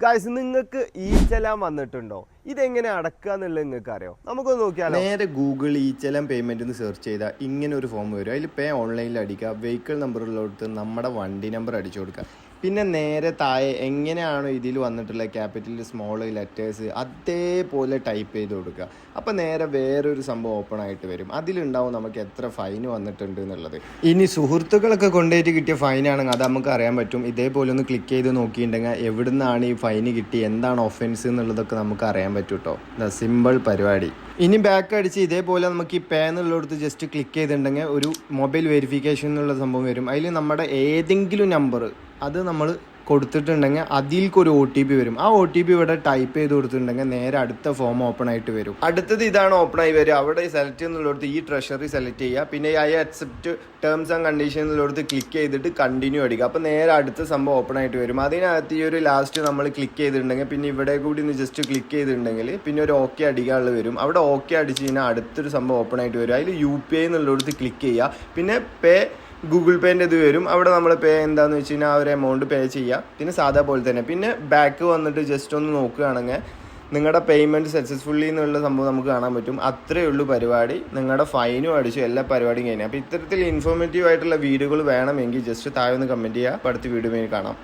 Guys, നിങ്ങൾക്ക് ഈ ചെലാൻ വന്നിട്ടുണ്ടോ? ഇതെങ്ങനെ അടക്കുക എന്നുള്ളത് നിങ്ങൾക്ക് അറിയോ? നമുക്കൊന്ന് നോക്കിയാലോ. നേരെ ഗൂഗിൾ ഈ ചെലാൻ പേയ്മെന്റ് എന്ന് സെർച്ച് ചെയ്താൽ ഇങ്ങനെ ഒരു ഫോം വരും. അതിൽ പേ ഓൺലൈനിൽ അടിക്കുക, വെഹിക്കിൾ നമ്പറിലോട്ട് നമ്മുടെ വണ്ടി നമ്പർ അടിച്ചു കൊടുക്കുക. പിന്നെ നേരെ താഴെ എങ്ങനെയാണോ ഇതിൽ വന്നിട്ടുള്ള ക്യാപിറ്റൽ സ്മോൾ ലെറ്റേഴ്സ് അതേപോലെ ടൈപ്പ് ചെയ്ത് കൊടുക്കുക. അപ്പോൾ നേരെ വേറൊരു സംഭവം ഓപ്പൺ ആയിട്ട് വരും. അതിലുണ്ടാവും നമുക്ക് എത്ര ഫൈൻ വന്നിട്ടുണ്ട് എന്നുള്ളത്. ഇനി സുഹൃത്തുക്കളൊക്കെ കൊണ്ടുപോയിട്ട് കിട്ടിയ ഫൈനാണെങ്കിൽ അത് നമുക്ക് അറിയാൻ പറ്റും. ഇതേപോലെ ഒന്ന് ക്ലിക്ക് ചെയ്ത് നോക്കിയിട്ടുണ്ടെങ്കിൽ എവിടെ നിന്നാണ് ഈ ഫൈന് കിട്ടി, എന്താണ് ഒഫൻസ് എന്നുള്ളതൊക്കെ നമുക്ക് അറിയാൻ പറ്റും കേട്ടോ. സിമ്പിൾ പരിപാടി. ഇനി ബാക്ക് അടിച്ച് ഇതേപോലെ നമുക്ക് ഈ പേ എന്നുള്ളിടത്ത് ജസ്റ്റ് ക്ലിക്ക് ചെയ്തിട്ടുണ്ടെങ്കിൽ ഒരു മൊബൈൽ വെരിഫിക്കേഷൻ എന്നുള്ള സംഭവം വരും. അതിൽ നമ്മുടെ ഏതെങ്കിലും നമ്പർ അത് നമ്മൾ കൊടുത്തിട്ടുണ്ടെങ്കിൽ അതിൽക്കൊരു OTP വരും. ആ OTP ഇവിടെ ടൈപ്പ് ചെയ്ത് കൊടുത്തിട്ടുണ്ടെങ്കിൽ നേരെ അടുത്ത ഫോം ഓപ്പൺ ആയിട്ട് വരും. അടുത്തത് ഇതാണ് ഓപ്പൺ ആയി വരിക. അവിടെ സെലക്ട് ചെയ്യുന്നുള്ളടത്ത് ഈ ട്രഷറി സെലക്ട് ചെയ്യുക. പിന്നെ I accept terms and condition എന്നുള്ളടത്ത് ക്ലിക്ക് ചെയ്തിട്ട് കണ്ടിന്യൂ അടിക്കുക. അപ്പോൾ നേരെ അടുത്ത സംഭവം ഓപ്പൺ ആയിട്ട് വരും. അതിനകത്ത് ഈ ഒരു ലാസ്റ്റ് നമ്മൾ ക്ലിക്ക് ചെയ്തിട്ടുണ്ടെങ്കിൽ പിന്നെ ഇവിടെ കൂടി ഒന്ന് ജസ്റ്റ് ക്ലിക്ക് ചെയ്തിട്ടുണ്ടെങ്കിൽ പിന്നെ ഒരു ഓക്കെ അടിക്കാനുള്ള വരും. അവിടെ ഓക്കെ അടിച്ച് കഴിഞ്ഞാൽ അടുത്തൊരു സംഭവം ഓപ്പൺ ആയിട്ട് വരും. അതിൽ UPI എന്നുള്ളടത്ത് ക്ലിക്ക് ചെയ്യുക. പിന്നെ പേ ഗൂഗിൾ പേൻ്റെ ഇത് വരും. അവിടെ നമ്മൾ പേ എന്താണെന്ന് വെച്ച് കഴിഞ്ഞാൽ ആ ഒരു എമൗണ്ട് പേ ചെയ്യുക. പിന്നെ സാധാ പോലെ തന്നെ പിന്നെ ബാക്ക് വന്നിട്ട് ജസ്റ്റ് ഒന്ന് നോക്കുകയാണെങ്കിൽ നിങ്ങളുടെ പേയ്മെൻറ്റ് സക്സസ്ഫുള്ളി എന്നുള്ള സംഭവം നമുക്ക് കാണാൻ പറ്റും. അത്രയേ ഉള്ളൂ പരിപാടി. നിങ്ങളുടെ ഫൈനും അടിച്ചു, എല്ലാ പരിപാടിയും കഴിഞ്ഞു. അപ്പോൾ ഇത്തരത്തിൽ ഇൻഫോർമേറ്റീവ് ആയിട്ടുള്ള വീഡിയോകൾ വേണമെങ്കിൽ ജസ്റ്റ് താഴെ ഒന്ന് കമൻറ്റ് ചെയ്യുക. അപ്പോൾ അടുത്ത വീഡിയോ കാണാം.